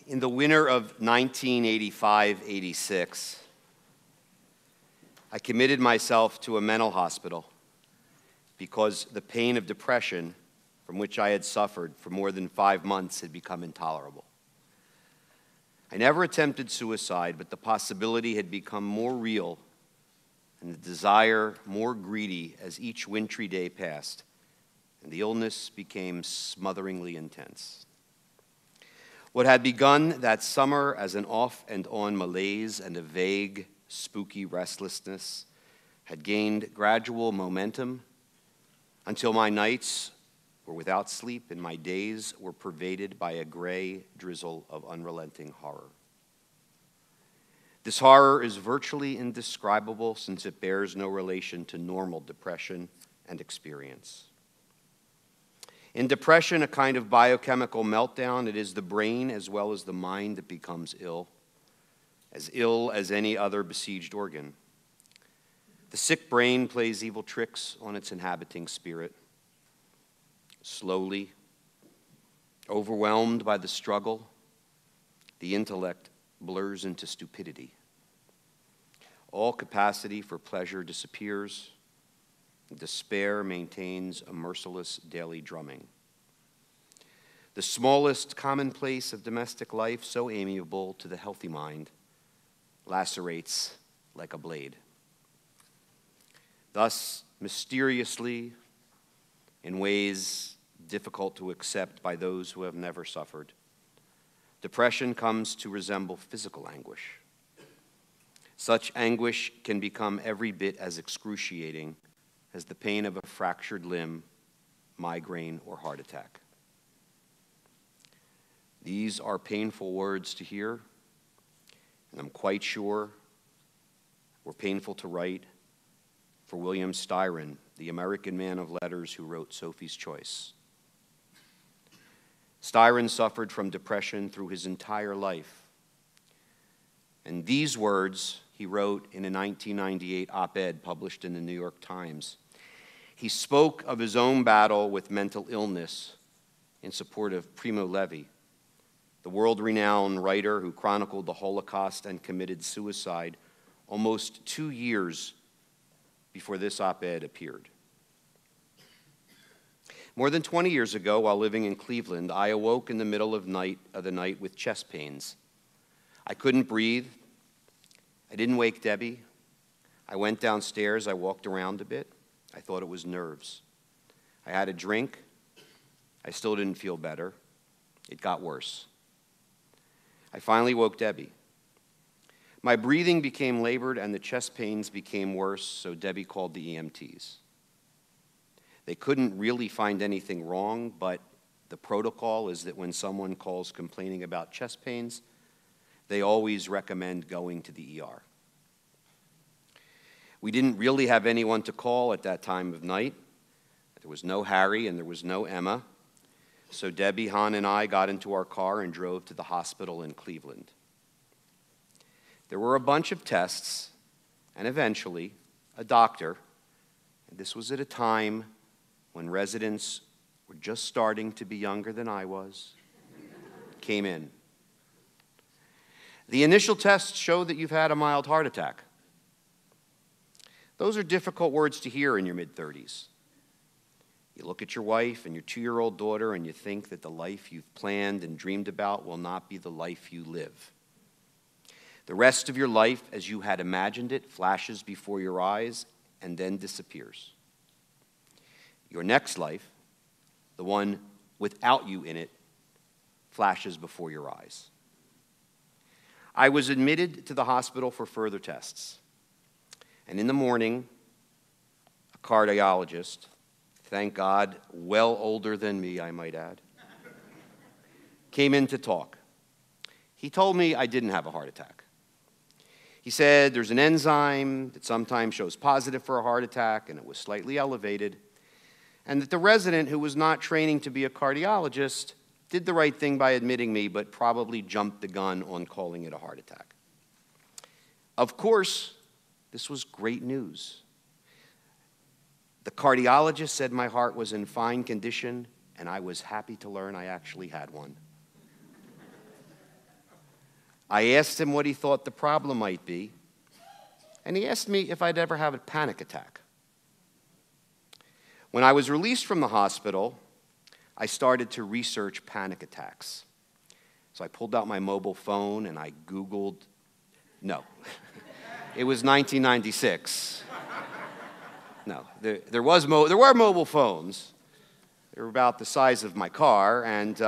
In the winter of 1985-86, I committed myself to a mental hospital because the pain of depression from which I had suffered for more than 5 months had become intolerable. I never attempted suicide, but the possibility had become more real and the desire more greedy as each wintry day passed, and the illness became smotheringly intense. What had begun that summer as an off-and-on malaise and a vague, spooky restlessness had gained gradual momentum until my nights were without sleep and my days were pervaded by a gray drizzle of unrelenting horror. This horror is virtually indescribable since it bears no relation to normal depression and experience. In depression, a kind of biochemical meltdown, it is the brain as well as the mind that becomes ill as any other besieged organ. The sick brain plays evil tricks on its inhabiting spirit. Slowly, overwhelmed by the struggle, the intellect blurs into stupidity. All capacity for pleasure disappears. Despair maintains a merciless daily drumming. The smallest commonplace of domestic life, so amiable to the healthy mind, lacerates like a blade. Thus, mysteriously, in ways difficult to accept by those who have never suffered, depression comes to resemble physical anguish. Such anguish can become every bit as excruciating as the pain of a fractured limb, migraine, or heart attack. These are painful words to hear, and I'm quite sure were painful to write for William Styron, the American man of letters who wrote Sophie's Choice. Styron suffered from depression through his entire life, and these words he wrote in a 1998 op-ed published in the New York Times. He spoke of his own battle with mental illness in support of Primo Levi, the world-renowned writer who chronicled the Holocaust and committed suicide almost 2 years before this op-ed appeared. More than 20 years ago, while living in Cleveland, I awoke in the middle of the night with chest pains. I couldn't breathe. I didn't wake Debbie. I went downstairs. I walked around a bit. I thought it was nerves. I had a drink. I still didn't feel better. It got worse. I finally woke Debbie. My breathing became labored and the chest pains became worse, so Debbie called the EMTs. They couldn't really find anything wrong, but the protocol is that when someone calls complaining about chest pains, they always recommend going to the ER. We didn't really have anyone to call at that time of night. There was no Harry and there was no Emma. So Debbie, Han, and I got into our car and drove to the hospital in Cleveland. There were a bunch of tests and eventually a doctor, and this was at a time when residents were just starting to be younger than I was, came in. The initial tests show that you've had a mild heart attack. Those are difficult words to hear in your mid-30s. You look at your wife and your 2-year-old daughter and you think that the life you've planned and dreamed about will not be the life you live. The rest of your life, as you had imagined it, flashes before your eyes and then disappears. Your next life, the one without you in it, flashes before your eyes. I was admitted to the hospital for further tests. And in the morning, a cardiologist, thank God, well older than me, I might add, came in to talk. He told me I didn't have a heart attack. He said there's an enzyme that sometimes shows positive for a heart attack, and it was slightly elevated, and that the resident who was not training to be a cardiologist did the right thing by admitting me, but probably jumped the gun on calling it a heart attack. Of course, this was great news. The cardiologist said my heart was in fine condition, and I was happy to learn I actually had one. I asked him what he thought the problem might be, and he asked me if I'd ever have a panic attack. When I was released from the hospital, I started to research panic attacks. So I pulled out my mobile phone and I Googled, no, it was 1996. No, there were mobile phones. They were about the size of my car, and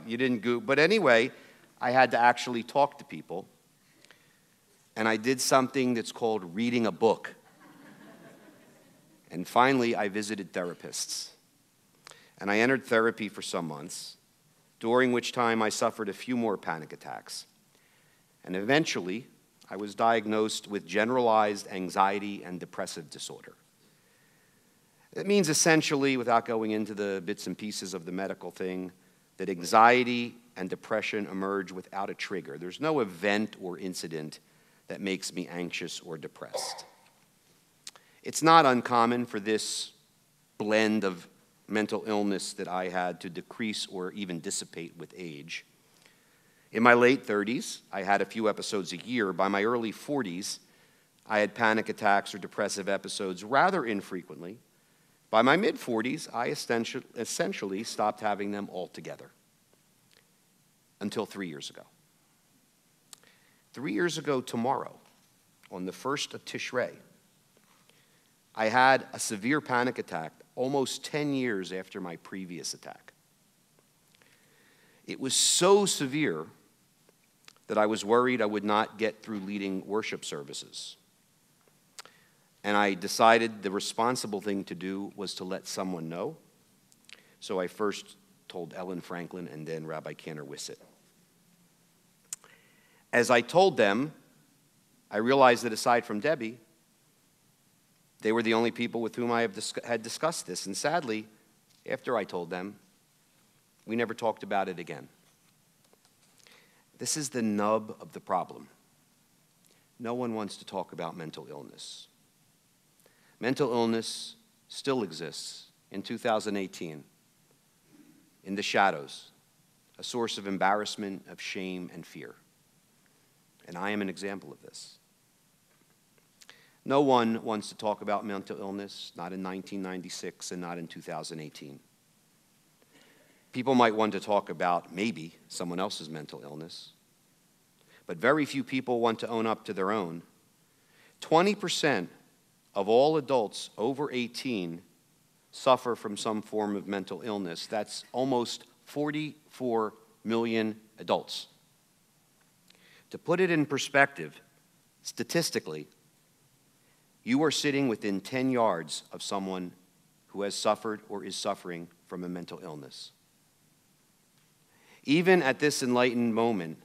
you didn't Google. But anyway, I had to actually talk to people, and I did something that's called reading a book. And finally, I visited therapists. And I entered therapy for some months, during which time I suffered a few more panic attacks. And eventually, I was diagnosed with generalized anxiety and depressive disorder. It means essentially, without going into the bits and pieces of the medical thing, that anxiety and depression emerge without a trigger. There's no event or incident that makes me anxious or depressed. It's not uncommon for this blend of mental illness that I had to decrease or even dissipate with age. In my late 30s, I had a few episodes a year. By my early 40s, I had panic attacks or depressive episodes rather infrequently. By my mid-40s, I essentially stopped having them altogether. Until 3 years ago. 3 years ago tomorrow, on the 1st of Tishrei, I had a severe panic attack almost 10 years after my previous attack. It was so severe that I was worried I would not get through leading worship services. And I decided the responsible thing to do was to let someone know. So I first told Ellen Franklin and then Rabbi Cantor Wissett. As I told them, I realized that aside from Debbie, they were the only people with whom I had discussed this. And sadly, after I told them, we never talked about it again. This is the nub of the problem. No one wants to talk about mental illness. Mental illness still exists in 2018 in the shadows, a source of embarrassment, of shame, and fear. And I am an example of this. No one wants to talk about mental illness, not in 1996 and not in 2018. People might want to talk about maybe someone else's mental illness, but very few people want to own up to their own. 20% of all adults over 18 suffer from some form of mental illness. That's almost 44 million adults. To put it in perspective, statistically, you are sitting within 10 yards of someone who has suffered or is suffering from a mental illness. Even at this enlightened moment,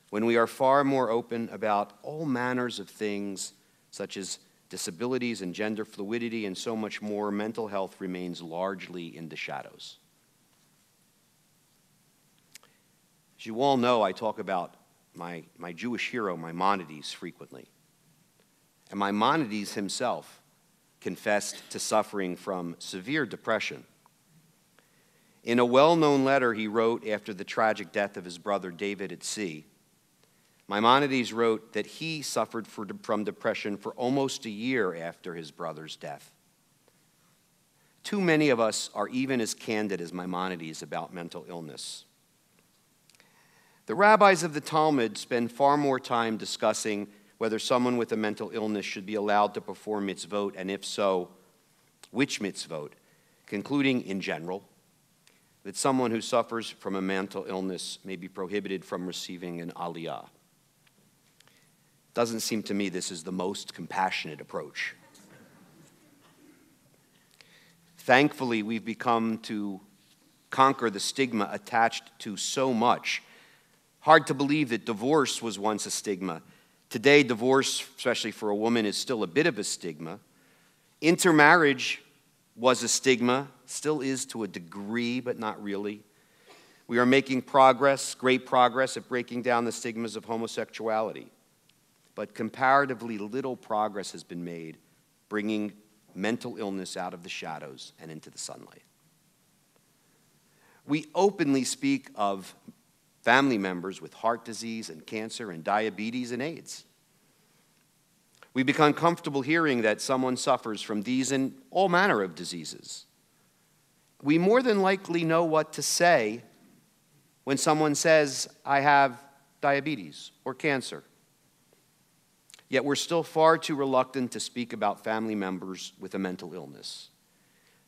when we are far more open about all manners of things, such as disabilities and gender fluidity and so much more, mental health remains largely in the shadows. As you all know, I talk about my Jewish hero, Maimonides, frequently. And Maimonides himself confessed to suffering from severe depression. In a well-known letter he wrote after the tragic death of his brother David at sea, Maimonides wrote that he suffered from depression for almost a year after his brother's death. Too many of us are even as candid as Maimonides about mental illness. The rabbis of the Talmud spend far more time discussing whether someone with a mental illness should be allowed to perform mitzvot, and if so, which mitzvot, concluding in general that someone who suffers from a mental illness may be prohibited from receiving an aliyah. Doesn't seem to me this is the most compassionate approach. Thankfully, we've become to conquer the stigma attached to so much. Hard to believe that divorce was once a stigma. Today, divorce, especially for a woman, is still a bit of a stigma. Intermarriage was a stigma, still is to a degree, but not really. We are making progress, great progress, at breaking down the stigmas of homosexuality. But comparatively little progress has been made bringing mental illness out of the shadows and into the sunlight. We openly speak of family members with heart disease and cancer and diabetes and AIDS. We become comfortable hearing that someone suffers from these and all manner of diseases. We more than likely know what to say when someone says, I have diabetes or cancer. Yet we're still far too reluctant to speak about family members with a mental illness.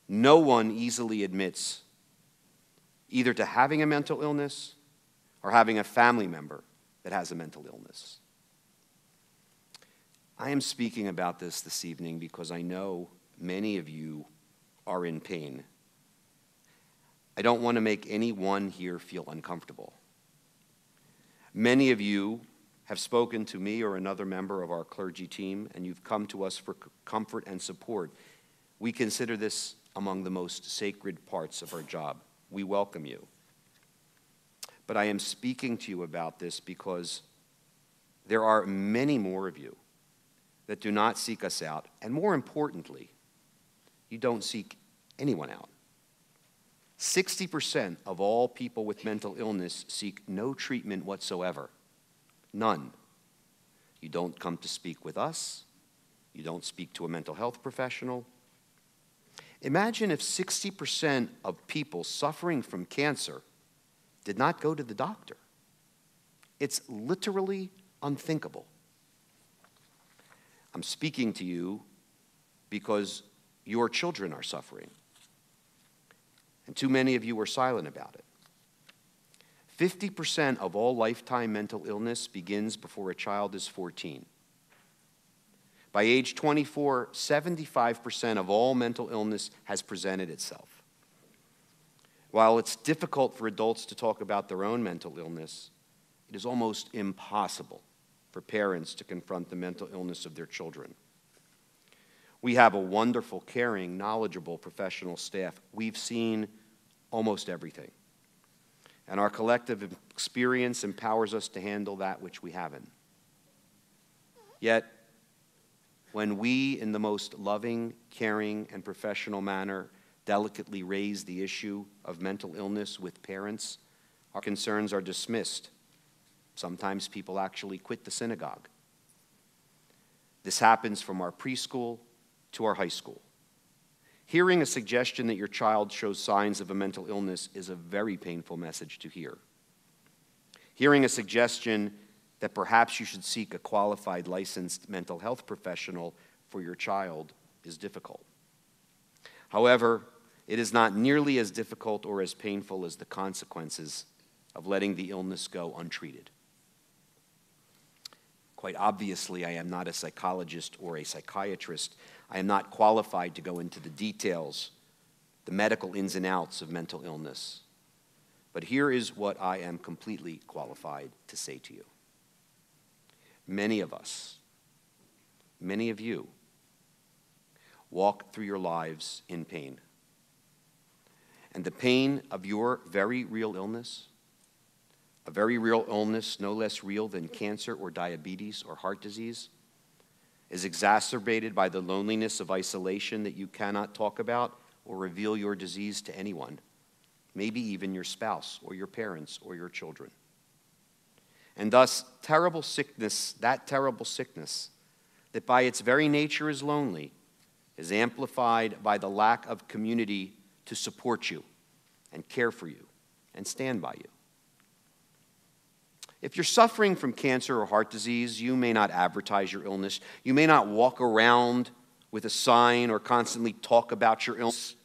No one easily admits either to having a mental illness or having a family member that has a mental illness. I am speaking about this evening because I know many of you are in pain. I don't want to make anyone here feel uncomfortable. Many of you have spoken to me or another member of our clergy team, and you've come to us for comfort and support. We consider this among the most sacred parts of our job. We welcome you. But I am speaking to you about this because there are many more of you that do not seek us out, and more importantly, you don't seek anyone out. 60% of all people with mental illness seek no treatment whatsoever. None. You don't come to speak with us. You don't speak to a mental health professional. Imagine if 60% of people suffering from cancer did not go to the doctor. It's literally unthinkable. I'm speaking to you because your children are suffering, and too many of you are silent about it. 50% of all lifetime mental illness begins before a child is 14. By age 24, 75% of all mental illness has presented itself. While it's difficult for adults to talk about their own mental illness, it is almost impossible for parents to confront the mental illness of their children. We have a wonderful, caring, knowledgeable professional staff. We've seen almost everything. And our collective experience empowers us to handle that which we haven't. Yet, when we, in the most loving, caring, and professional manner, delicately raise the issue of mental illness with parents, our concerns are dismissed. Sometimes people actually quit the synagogue. This happens from our preschool to our high school. Hearing a suggestion that your child shows signs of a mental illness is a very painful message to hear. Hearing a suggestion that perhaps you should seek a qualified, licensed mental health professional for your child is difficult. However, it is not nearly as difficult or as painful as the consequences of letting the illness go untreated. Quite obviously, I am not a psychologist or a psychiatrist. I am not qualified to go into the details, the medical ins and outs of mental illness. But here is what I am completely qualified to say to you. Many of us, many of you, walk through your lives in pain. And the pain of your very real illness, a very real illness no less real than cancer or diabetes or heart disease, is exacerbated by the loneliness of isolation that you cannot talk about or reveal your disease to anyone, maybe even your spouse or your parents or your children. And thus, terrible sickness that by its very nature is lonely, is amplified by the lack of community to support you and care for you and stand by you. If you're suffering from cancer or heart disease, you may not advertise your illness. You may not walk around with a sign or constantly talk about your illness.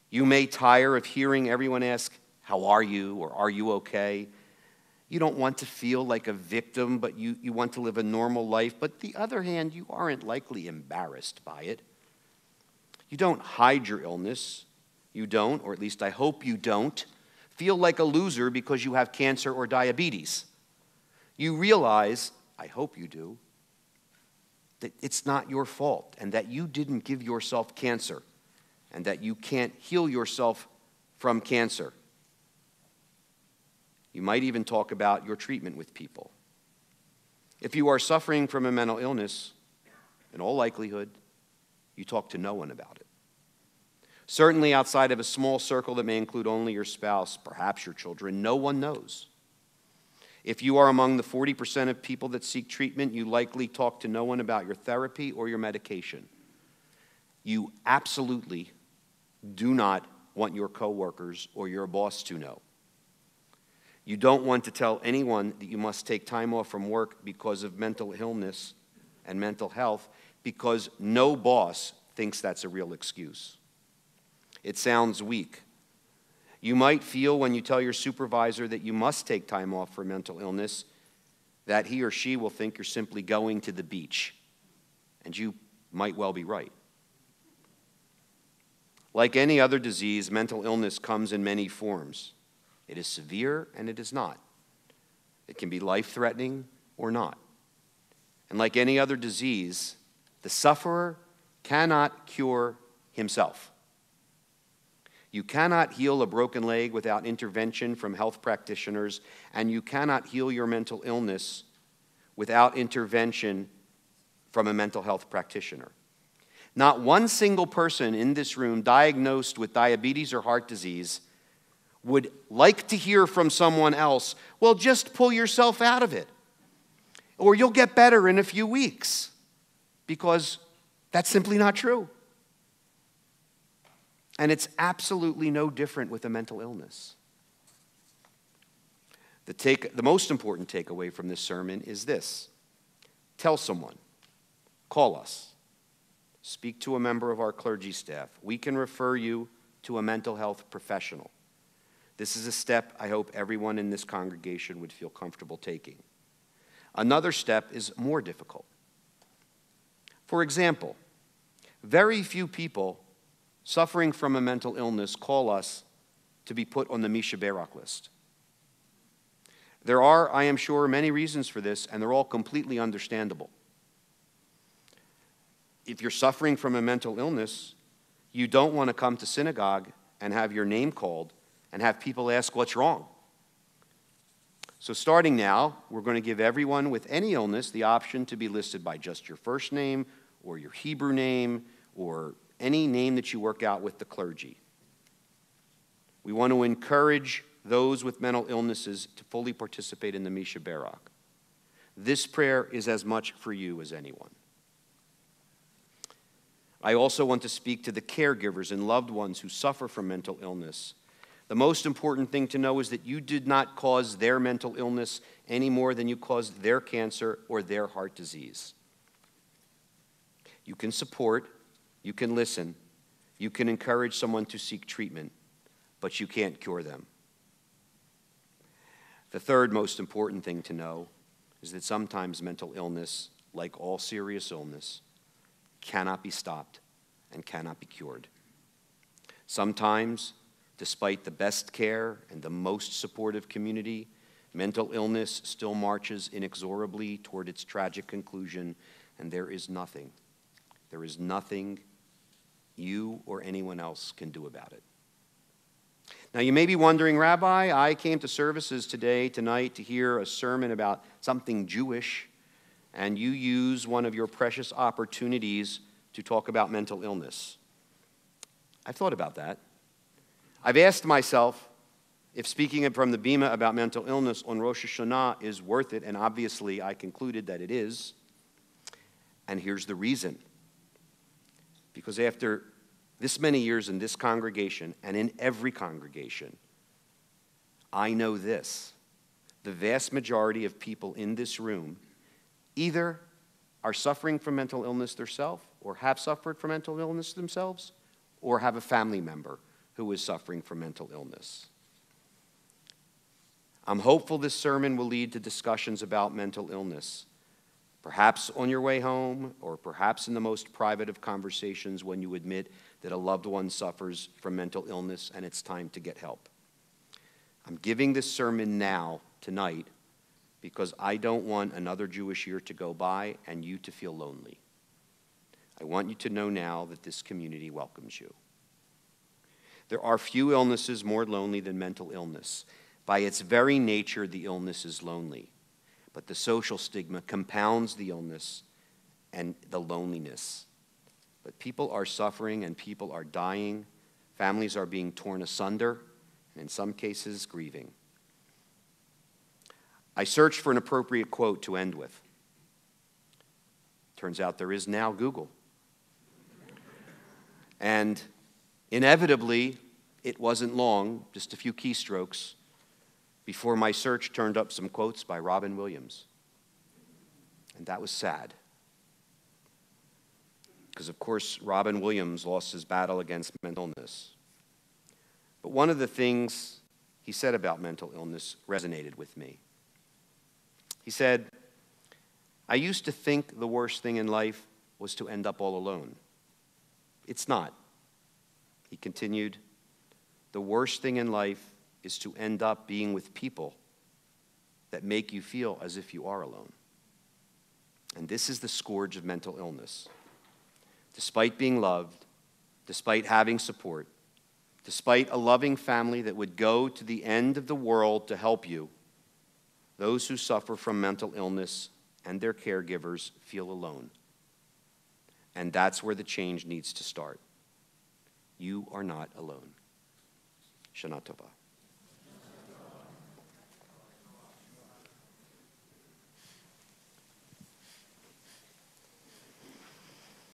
You may tire of hearing everyone ask, "How are you?" or "Are you okay?" You don't want to feel like a victim, but you want to live a normal life. But on the other hand, you aren't likely embarrassed by it. You don't hide your illness. You don't, or at least I hope you don't, feel like a loser because you have cancer or diabetes. You realize, I hope you do, that it's not your fault and that you didn't give yourself cancer and that you can't heal yourself from cancer. You might even talk about your treatment with people. If you are suffering from a mental illness, in all likelihood, you talk to no one about it. Certainly outside of a small circle that may include only your spouse, perhaps your children, no one knows. If you are among the 40% of people that seek treatment, you likely talk to no one about your therapy or your medication. You absolutely do not want your coworkers or your boss to know. You don't want to tell anyone that you must take time off from work because of mental illness and mental health, because no boss thinks that's a real excuse. It sounds weak. You might feel when you tell your supervisor that you must take time off for mental illness that he or she will think you're simply going to the beach. And you might well be right. Like any other disease, mental illness comes in many forms. It is severe and it is not. It can be life-threatening or not. And like any other disease, the sufferer cannot cure himself. You cannot heal a broken leg without intervention from health practitioners, and you cannot heal your mental illness without intervention from a mental health practitioner. Not one single person in this room diagnosed with diabetes or heart disease would like to hear from someone else, well, just pull yourself out of it, or you'll get better in a few weeks, because that's simply not true. And it's absolutely no different with a mental illness. The most important takeaway from this sermon is this: tell someone, call us, speak to a member of our clergy staff. We can refer you to a mental health professional. This is a step I hope everyone in this congregation would feel comfortable taking. Another step is more difficult. For example, very few people suffering from a mental illness call us to be put on the Misha Barak list. There are, I am sure, many reasons for this, and they're all completely understandable. If you're suffering from a mental illness, you don't want to come to synagogue and have your name called and have people ask what's wrong. So starting now, we're going to give everyone with any illness the option to be listed by just your first name or your Hebrew name or any name that you work out with the clergy. We want to encourage those with mental illnesses to fully participate in the Misha Barak. This prayer is as much for you as anyone. I also want to speak to the caregivers and loved ones who suffer from mental illness. The most important thing to know is that you did not cause their mental illness any more than you caused their cancer or their heart disease. You can support, you can listen, you can encourage someone to seek treatment, but you can't cure them. The third most important thing to know is that sometimes mental illness, like all serious illness, cannot be stopped and cannot be cured. Sometimes, despite the best care and the most supportive community, mental illness still marches inexorably toward its tragic conclusion, and there is nothing you or anyone else can do about it. Now, you may be wondering, Rabbi, I came to services tonight, to hear a sermon about something Jewish, and you use one of your precious opportunities to talk about mental illness. I've thought about that. I've asked myself if speaking from the Bima about mental illness on Rosh Hashannah is worth it, and obviously I concluded that it is. And here's the reason. Because after this many years in this congregation and in every congregation, I know this: the vast majority of people in this room either are suffering from mental illness themselves, or have suffered from mental illness themselves, or have a family member who is suffering from mental illness. I'm hopeful this sermon will lead to discussions about mental illness, perhaps on your way home, or perhaps in the most private of conversations when you admit that a loved one suffers from mental illness and it's time to get help. I'm giving this sermon now, tonight, because I don't want another Jewish year to go by and you to feel lonely. I want you to know now that this community welcomes you. There are few illnesses more lonely than mental illness. By its very nature, the illness is lonely. But the social stigma compounds the illness and the loneliness. But people are suffering and people are dying Families are being torn asunder, and in some cases, grieving. I searched for an appropriate quote to end with. Turns out there is now Google. And inevitably, it wasn't long, just a few keystrokes, before my search turned up some quotes by Robin Williams. And that was sad. Because, of course, Robin Williams lost his battle against mental illness. But one of the things he said about mental illness resonated with me. He said, I used to think the worst thing in life was to end up all alone. It's not. He continued, the worst thing in life is to end up being with people that make you feel as if you are alone. And this is the scourge of mental illness. Despite being loved, despite having support, despite a loving family that would go to the end of the world to help you, those who suffer from mental illness and their caregivers feel alone. And that's where the change needs to start. You are not alone. Shana Tova.